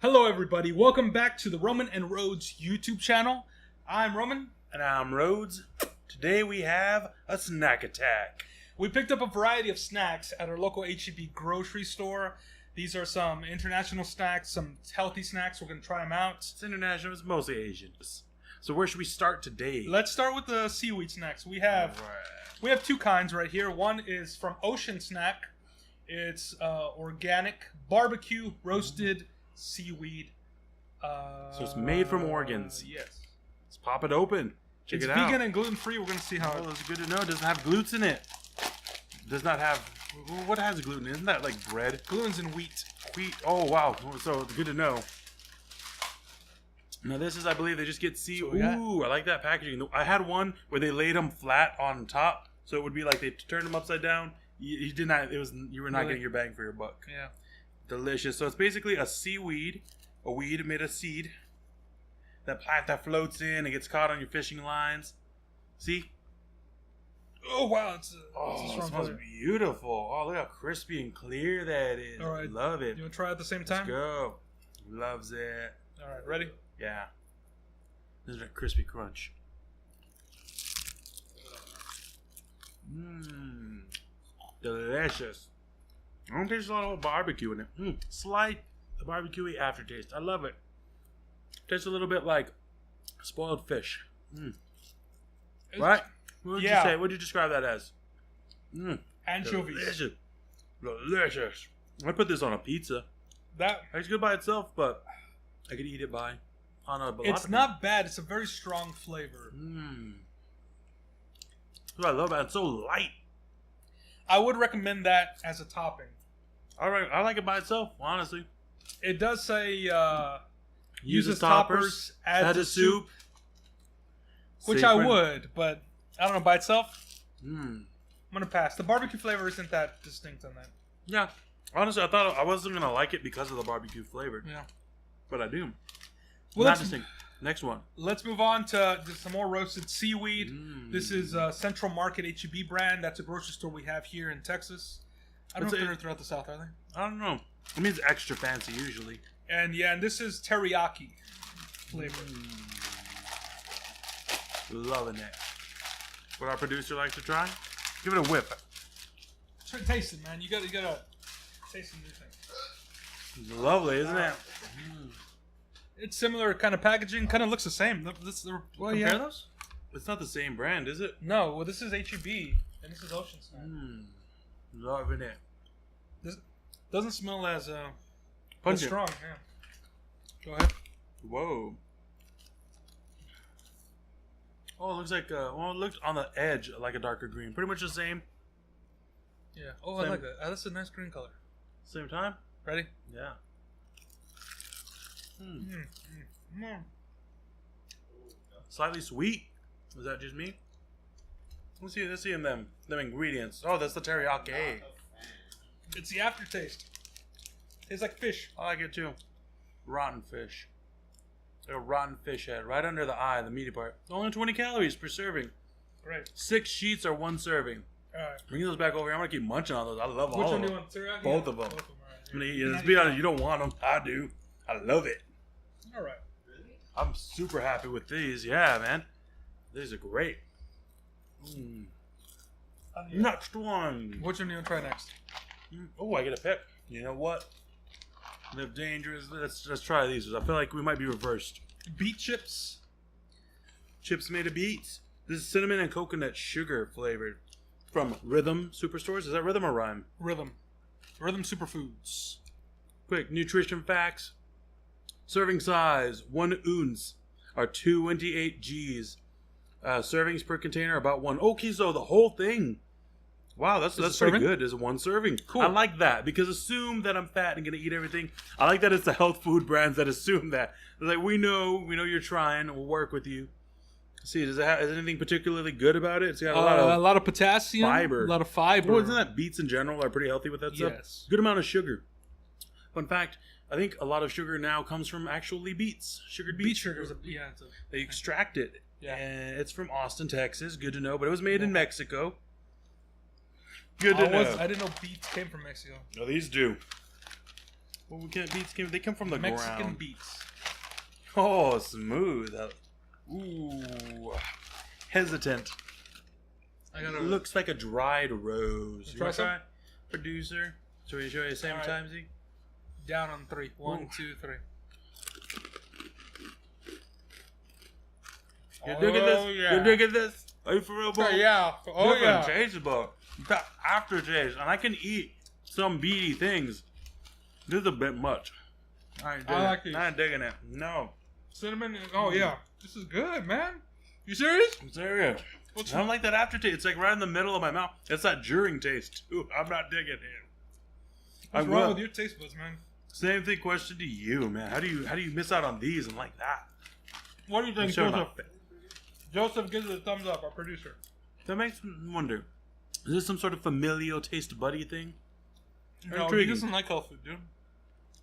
Hello everybody, welcome back to the Roman and Rhodes YouTube channel. I'm Roman. And I'm Rhodes. Today we have a snack attack. We picked up a variety of snacks at our local H-E-B grocery store. These are some international snacks, some healthy snacks. We're going to try them out. It's international, it's mostly Asian. So where should we start today? Let's start with the seaweed snacks. We have two kinds right here. One is from Ocean Snack. It's organic barbecue roasted seaweed. So it's made from organs. Yes. Let's pop it open. Check It's it out. vegan and gluten free. We're going to see how. Oh, that's good to know. It doesn't have glutes in it. Does not have. What has gluten? Isn't that like bread? Gluten's in wheat. Wheat. Oh wow. So it's good to know. Now this is, I believe, they just get Ooh, I like that packaging. I had one where they laid them flat on top, so it would be like they turned them upside down. You did not. It was you were not getting your bang for your buck. Yeah. Delicious. So it's basically a seaweed, a weed made of seed. That plant that floats in and gets caught on your fishing lines. See? Oh wow! It's a It strong smells flavor. beautiful. Oh, look how crispy and clear that is. All right. Love it. You want to try it at the same time? Let's go. Loves it. All right, ready? Yeah. This is a crispy crunch. Mmm. Delicious. I don't taste a lot of barbecue in it. Slight barbecue-y aftertaste. I love it. Tastes a little bit like spoiled fish. Right? What would you say? What did you describe that as? Anchovies. Delicious. Delicious. I put this on a pizza. That It's good by itself, but I could eat it on a balloon. it's not bad. It's a very strong flavor. I love it. It's so light. I would recommend that as a topping. All right, I like it by itself, honestly. It does say Use uses as toppers, add to soup, which Sacred. I would, but I don't know by itself. Mm. I'm gonna pass. The barbecue flavor isn't that distinct on that. Yeah, honestly, I thought I wasn't gonna like it because of the barbecue flavor. Yeah, but I do. well, Not distinct. Next one. Let's move on to just some more roasted seaweed. This is Central Market H-E-B brand. That's a grocery store we have here in Texas. I don't know if they're throughout the South, are they? I don't know. It means extra fancy usually. And yeah, and this is teriyaki flavor. Loving it. What our producer likes to try? Give it a whip. Taste it, man. You gotta taste some new things. Lovely, isn't it? It's similar kind of packaging. Kind of looks the same. Compare those? It's not the same brand, is it? No. Well, this is H-E-B, and this is Ocean Snack. Loving it. This doesn't smell as Pungent. strong. Yeah. Go ahead. Whoa. Oh, it looks like it looks on the edge like a darker green. Pretty much the same. Yeah. Oh, Same. I like that. That's a nice green color. Same time? Ready? Yeah. Slightly sweet. Was that just me? Let's see them ingredients. Oh, that's the teriyaki. It's the aftertaste. Tastes like fish. I like it too. Rotten fish. Like a rotten fish head right under the eye, the meaty part. Only 20 calories per serving. Great. 6 sheets are 1 serving. All right. Bring those back over here. I'm gonna keep munching on those. I love Which all one of do you them. want? Teriyaki? Both of them. Both of them. All right. I mean, let's be honest. You don't want them. I do. I love it. All right. I'm super happy with these. Yeah, man. These are great. Next one. Which one do you want to try next? Oh, I get a pick. You know what? Live dangerous. Let's try these. I feel like we might be reversed. Beet chips. Chips made of beets. This is cinnamon and coconut sugar flavored. From Rhythm Superstores. Is that Rhythm or Rhyme? Rhythm Superfoods. Quick nutrition facts. Serving size 1 ounce are 28 G's. Servings per container about 1. Okay, so the whole thing. Wow, that's pretty serving? good. Is 1 serving. Cool. I like that because assume that I'm fat and gonna eat everything. I like that it's the health food brands that assume that. They're like, we know you're trying. We'll work with you. See, is anything particularly good about it? It's got A lot of potassium, fiber. a lot of fiber. Well, isn't that beets in general are pretty healthy with that stuff? Yes. Good amount of sugar. Fun fact, I think a lot of sugar now comes from actually beets. Sugared beets. Beet sugar is They extract it. Yeah. And it's from Austin, Texas. Good to know. But it was made in Mexico. Good to know. I didn't know beets came from Mexico. No, these do. Well, beets they come from the Mexican ground. beets. Oh, smooth. Ooh, hesitant. It looks like a dried rose. Try some? Producer. So we show you the same time, Z? Down on 3. 1, 2, 3. You're digging this? Yeah. You're digging this? Are you for real, bro? Yeah. Oh, Different yeah. taste, bro. Got aftertaste, and I can eat some beady things. This is a bit much. I like these. I ain't digging it. No. Cinnamon. Oh, yeah. This is good, man. You serious? I'm serious. I don't like that aftertaste. It's like right in the middle of my mouth. It's that during taste, too. I'm not digging it. What's wrong with your taste buds, man? Same thing question to you, man. How do you miss out on these and like that? What do you think, Sure Joseph? Joseph gives it a thumbs up, our producer. That makes me wonder. Is this some sort of familial taste buddy thing? No, Intriguing. he doesn't like health food, dude.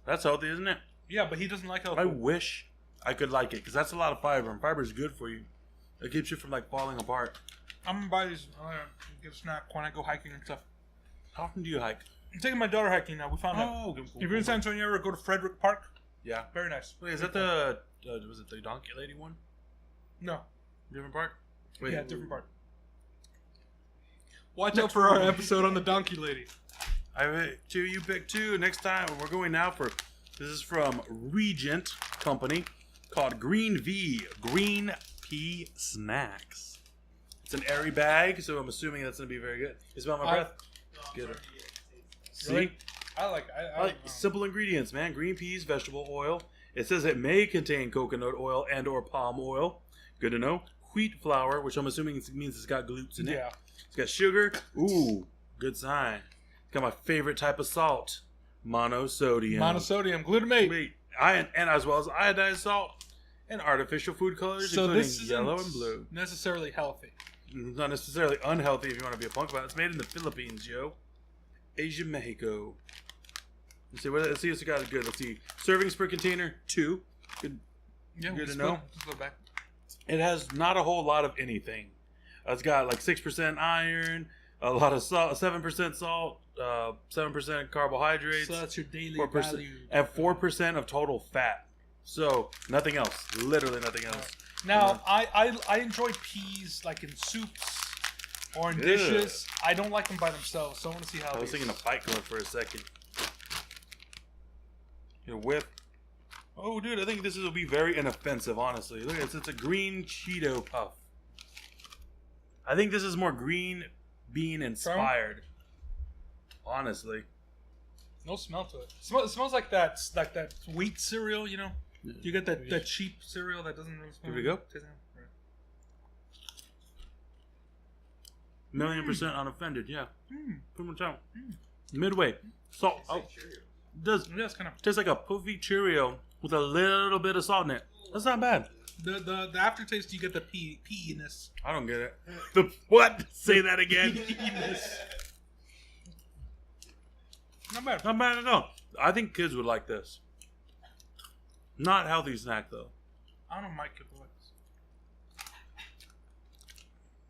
That's healthy, isn't it? Yeah, but he doesn't like health I food. wish I could like it because that's a lot of fiber, and fiber is good for you. It keeps you from like falling apart. I'm gonna buy these, get a snack when I go hiking and stuff. How often do you hike? I'm taking my daughter hiking now. We found out. Oh, cool, If you're in San Antonio, ever go to Frederick Park. yeah. Very nice. Wait, is that the was it the donkey lady one? No. Different park? Wait, Yeah, different part. Watch out for our episode on the donkey lady. I picked 2, you pick 2. Next time we're going now for this is from Regent Company called Green Pea Snacks. It's an airy bag, so I'm assuming that's gonna be very good. You smell my breath? Good. See? Really? I like simple ingredients, man. Green peas, vegetable oil. It says it may contain coconut oil and or palm oil. Good to know. Wheat flour, which I'm assuming means it's got glutes in it. Yeah. It's got sugar. Ooh, good sign. It's got my favorite type of salt, monosodium. Monosodium glutamate. Wait, and as well as iodized salt and artificial food colors, So including this isn't yellow and blue. necessarily healthy. It's not necessarily unhealthy if you want to be a punk about it. It's made in the Philippines, yo. Asia, Mexico. Let's see what it's got. Good. Let's see. Servings per container, 2. Good. Yeah, Good to know. Let's go back. It has not a whole lot of anything. It's got like 6% iron, a lot of salt, 7% salt, 7% carbohydrates, So that's your daily 4%, value. and 4% of total fat. So nothing else. Literally nothing else. Now, I enjoy peas like in soups or in dishes. I don't like them by themselves, so I want to see how I was thinking of Fight Club for a second. Your whip. Oh, dude, I think this will be very inoffensive, honestly. Look at this. It's a green Cheeto puff. I think this is more green bean inspired. Honestly. No smell to it. It smells like that wheat cereal, you know? You get that cheap cereal that doesn't really smell. Here we go. Taste it. $1,000,000% unoffended, yeah. Pretty much out. Midway. Salt. Oh, does Yeah, it's kind of... tastes like a puffy Cheerio with a little bit of salt in it. That's not bad. The aftertaste, you get the pea-ness. I don't get it. The what? Say that again. Pea-ness. Not bad. Not bad at all. I think kids would like this. Not healthy snack though. I don't like it like this.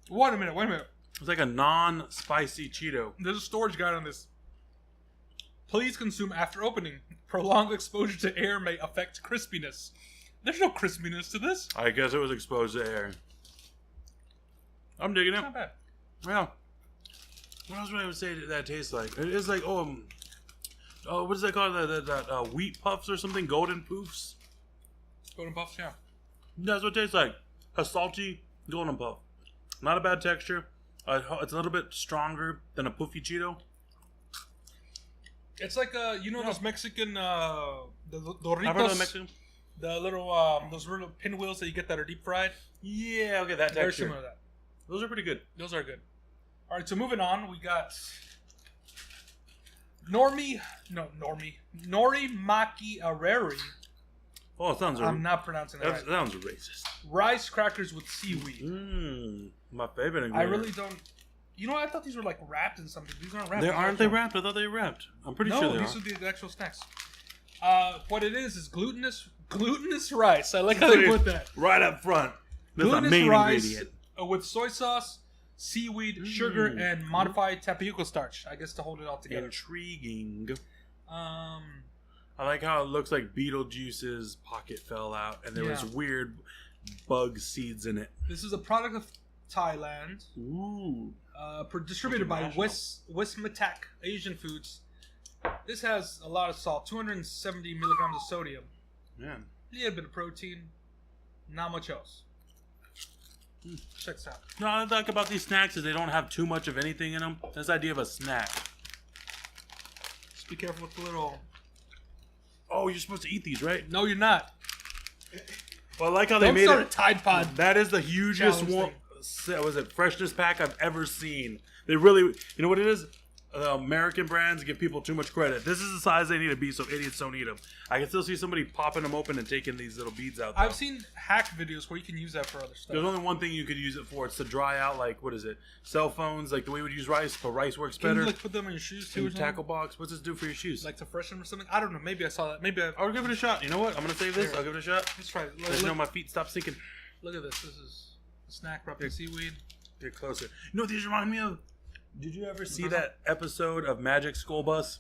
Wait a minute. It's like a non-spicy Cheeto. There's a storage guide on this. Please consume after opening. Prolonged exposure to air may affect crispiness. There's no crispiness to this. I guess it was exposed to air. I'm digging it. It's not bad. Yeah. What else would I would say that tastes like? It is like what is that called? That wheat puffs or something? Golden poofs. Golden puffs, yeah. That's what it tastes like. A salty golden puff. Not a bad texture. It's a little bit stronger than a poofy Cheeto. It's like those Mexican the Doritos. I've heard of the Mexican. The little those little pinwheels that you get that are deep fried. Yeah, okay, that Very texture. similar to that. Those are pretty good. Those are good. All right, so moving on, we got Nori Maki Areri. Oh, it sounds. I'm not pronouncing that right. That sounds racist. Rice crackers with seaweed. My favorite ingredient. I really don't. You know, I thought these were like wrapped in something. These aren't wrapped. Aren't they wrapped? I thought they were wrapped. I'm pretty sure they are. No, these are the actual snacks. What it is glutinous rice. I like how they put that. Right up front. That's the Glutinous main rice ingredient. with soy sauce, seaweed, sugar, and modified tapioca starch. I guess to hold it all together. Intriguing. I I like how it looks like Beetlejuice's pocket fell out, and there was weird bug seeds in it. This is a product of Thailand. Ooh. Distributed by Wismatak Asian Foods. This has a lot of salt, 270 milligrams of sodium. Man. A little bit of protein, not much else. Check this out. No, what I like about these snacks is they don't have too much of anything in them. This idea of a snack. Just be careful with the little... Oh, you're supposed to eat these, right? No, you're not. Well, I like how they made start it. A Tide Pod. That is the hugest one. Was it freshness pack I've ever seen? They really, you know what it is? American brands give people too much credit. This is the size they need to be, so idiots don't eat them. I can still see somebody popping them open and taking these little beads out. I've seen hack videos where you can use that for other stuff. There's only one thing you could use it for. It's to dry out, like, what is it? Cell phones, like the way we would use rice, but rice works better. Can you, like, put them on your shoes, too? Tackle box. What's this do for your shoes? Like to freshen them or something? I don't know. Maybe I saw that. Maybe I'll give it a shot. You know what? I'm going to save this. Here. I'll give it a shot. Let's try it. Let know my feet stop sinking. Look at this. This is a snack wrapped in seaweed. Get closer. You know what these remind me of? Did you ever see that episode of Magic School Bus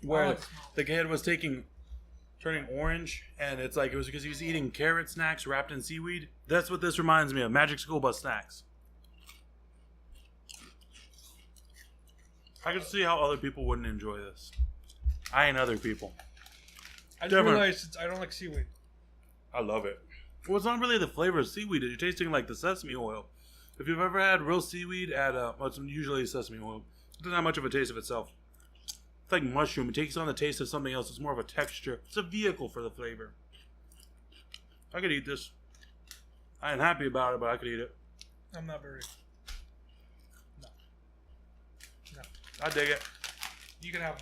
where the kid was turning orange, and it's like it was because he was eating carrot snacks wrapped in seaweed? That's what this reminds me of. Magic School Bus snacks. I can see how other people wouldn't enjoy this. I ain't other people. I just realized I don't like seaweed. I love it. Well, it's not really the flavor of seaweed. You're tasting like the sesame oil. If you've ever had real seaweed it's usually sesame oil. It doesn't have much of a taste of itself. It's like mushroom. It takes on the taste of something else. It's more of a texture. It's a vehicle for the flavor. I could eat this. I ain't happy about it, but I could eat it. I'm not very... No. I dig it. You can have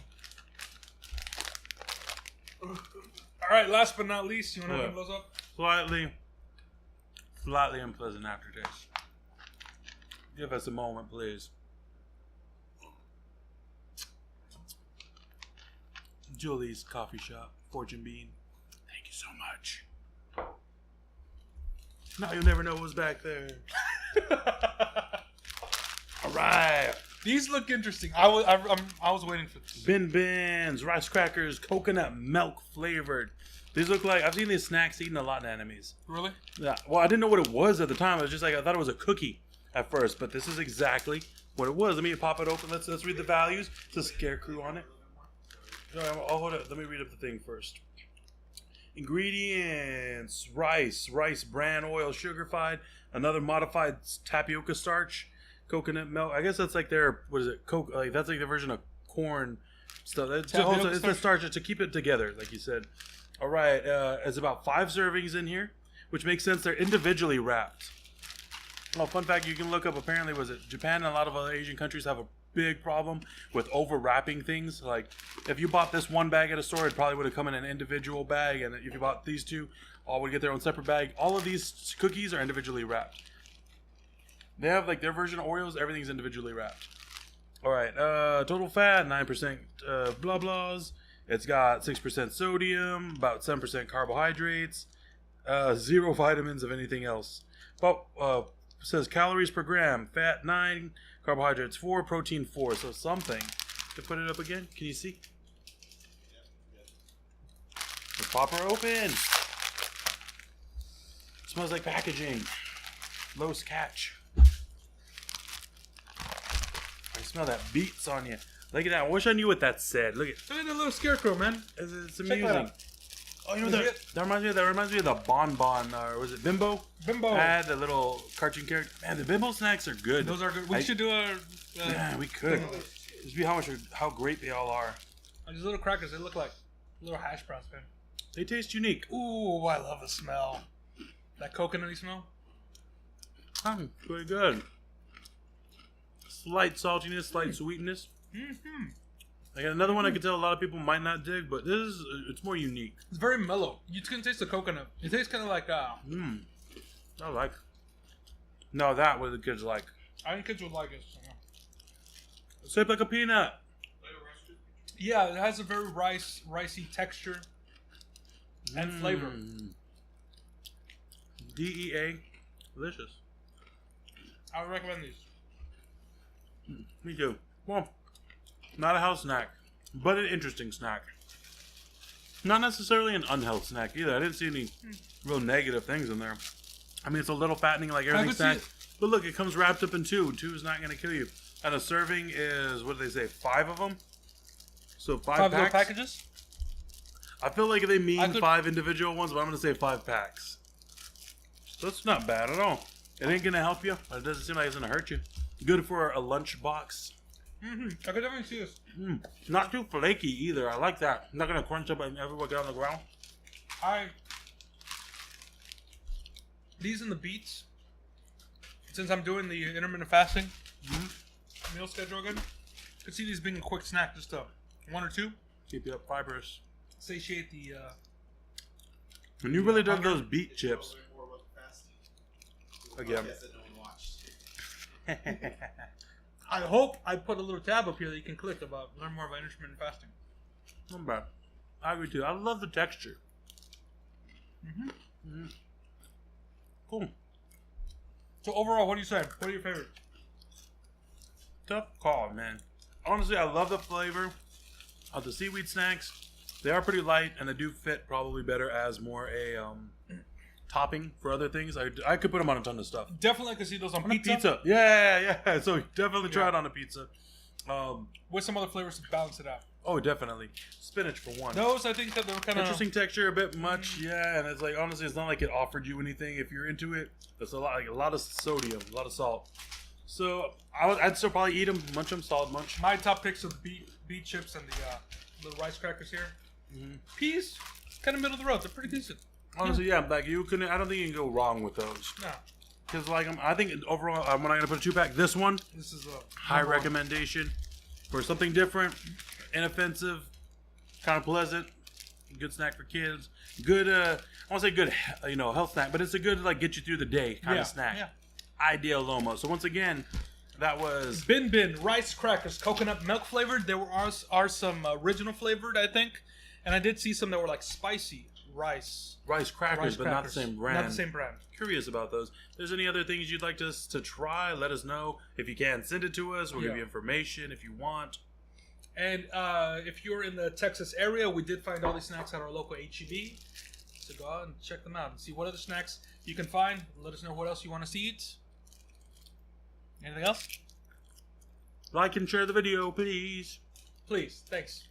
them. Alright, last but not least, you want to open those up? Slightly unpleasant aftertaste. Give us a moment, please. Julie's Coffee Shop, Fortune Bean. Thank you so much. Now you'll never know what's back there. All right. These look interesting. I was waiting for this. Bin Bins, rice crackers, coconut milk flavored. These look like, I've seen these snacks eaten a lot in animes. Really? Yeah. Well, I didn't know what it was at the time. It was just like, I thought it was a cookie at first, but this is exactly what it was. Let me pop it open. Let's read the values. It's a scarecrow on it. I'll hold it. Let me read up the thing first. Ingredients: rice bran oil, sugar-fied, another modified tapioca starch, coconut milk. I guess that's like their, what is it? Like that's like the version of corn stuff. It's the starch to keep it together, like you said. All right, it's about 5 servings in here, which makes sense. They're individually wrapped. Oh, fun fact, you can look up, apparently, was it Japan and a lot of other Asian countries have a big problem with over-wrapping things. Like, if you bought this one bag at a store, it probably would have come in an individual bag, and if you bought these two, all would get their own separate bag. All of these cookies are individually wrapped. They have, like, their version of Oreos, everything's individually wrapped. All right, total fat, 9% blah blahs. It's got 6% sodium, about 7% carbohydrates, 0 vitamins of anything else. But, it says calories per gram, fat 9, carbohydrates 4, protein 4, so something. To put it up again, can you see? Let's pop her open. It smells like packaging. Low catch. I smell that beats on you. Look at that. I wish I knew what that said. Look at the little scarecrow, man. It's amusing. Oh, you know that reminds me of the Bonbon, or was it Bimbo? Bimbo. I had the little cartoon character. Man, the Bimbo snacks are good. Those are good. We should do a... yeah, we could. Just be how great they all are. These little crackers, they look like little hash browns, man. They taste unique. Ooh, I love the smell. That coconutty smell. Pretty good. Slight saltiness, slight sweetness. Mm-hmm. I got another one I could tell a lot of people might not dig, but it's more unique. It's very mellow. You can taste the coconut. It tastes kind of like I like. No, that what the kids like. I think kids would like it. So. Shaped like a peanut. Yeah, it has a very ricey texture and flavor. DEA, delicious. I would recommend these. Me too. Well, not a house snack, but an interesting snack. Not necessarily an unhealthy snack either. I didn't see any real negative things in there. I mean, it's a little fattening like everything snack. But look, it comes wrapped up in two. Two is not going to kill you. And a serving is, what do they say, 5 of them? So 5 little packs? packages? I feel like they mean 5 individual ones, but I'm going to say 5 packs. So it's not bad at all. It ain't going to help you, but it doesn't seem like it's going to hurt you. Good for a lunch box. Mm-hmm. I could definitely see this. Not too flaky either. I like that. Not going to crunch up and everyone get on the ground. These and the beets, since I'm doing the intermittent fasting meal schedule again, I could see these being a quick snack, just 1 or 2. Keep you up fibrous. Satiate the... When you really done those beet chips. Again. I hope I put a little tab up here that you can click about learn more about intermittent fasting. Not bad. I agree too. I love the texture. Cool. So overall, what do you say? What are your favorites? Tough call, man. Honestly, I love the flavor of the seaweed snacks. They are pretty light, and they do fit probably better as more a topping for other things. I could put them on a ton of stuff. Definitely could see those on pizza. Pizza. Yeah. So definitely try it on a pizza. With some other flavors to balance it out. Oh, definitely. Spinach for one. Those, I think that they're kind of... Interesting texture, a bit much, yeah. And it's like, honestly, it's not like it offered you anything. If you're into it, it's a lot of sodium, a lot of salt. So I'd still probably eat them, munch them, solid munch. My top picks are the beet chips and the little rice crackers here. Peas, kind of middle of the road. They're pretty decent. Honestly, yeah. Like you couldn't. I don't think you can go wrong with those. No. Because like I think overall, I'm not gonna put a 2-pack. This one, this is a high recommendation for something different, inoffensive, kind of pleasant, good snack for kids. Good. I won't say good. Health snack, but it's a good like get you through the day kind of snack. Yeah. Ideal Loma. So once again, that was Bin rice crackers, coconut milk flavored. There are some original flavored, I think, and I did see some that were like spicy rice crackers, but not the same brand. Not the same brand. Curious about those. If there's any other things you'd like us to try, let us know. If you can, send it to us. We'll give you information if you want. And if you're in the Texas area, we did find all these snacks at our local HEB. So go out and check them out and see what other snacks you can find. Let us know what else you want us to eat. Anything else? Like and share the video, please. Please. Thanks.